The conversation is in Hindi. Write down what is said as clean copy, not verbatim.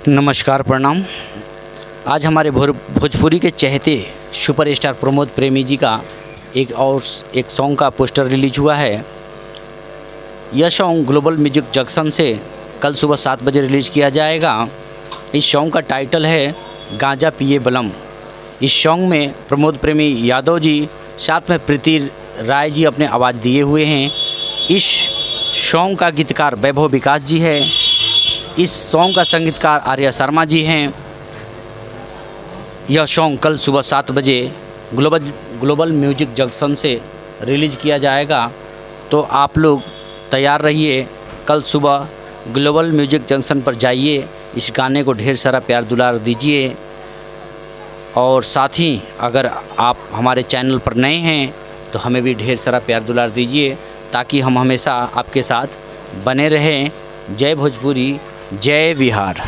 नमस्कार, प्रणाम। आज हमारे भोजपुरी के चहेते सुपरस्टार प्रमोद प्रेमी जी का एक सॉन्ग का पोस्टर रिलीज हुआ है। यह सॉन्ग ग्लोबल म्यूजिक जंक्शन से कल सुबह 7 बजे रिलीज़ किया जाएगा। इस सॉन्ग का टाइटल है गांजा पिए बलम। इस सॉन्ग में प्रमोद प्रेमी यादव जी साथ में प्रीति राय जी अपने आवाज़ दिए हुए हैं। इस सॉन्ग का गीतकार वैभव विकास जी है। इस सॉन्ग का संगीतकार आर्या शर्मा जी हैं। यह सॉन्ग कल सुबह 7 बजे ग्लोबल म्यूजिक जंक्शन से रिलीज़ किया जाएगा। तो आप लोग तैयार रहिए, कल सुबह ग्लोबल म्यूजिक जंक्शन पर जाइए, इस गाने को ढेर सारा प्यार दुलार दीजिए। और साथ ही अगर आप हमारे चैनल पर नए हैं तो हमें भी ढेर सारा प्यार दुलार दीजिए, ताकि हम हमेशा आपके साथ बने रहें। जय भोजपुरी, जय बिहार।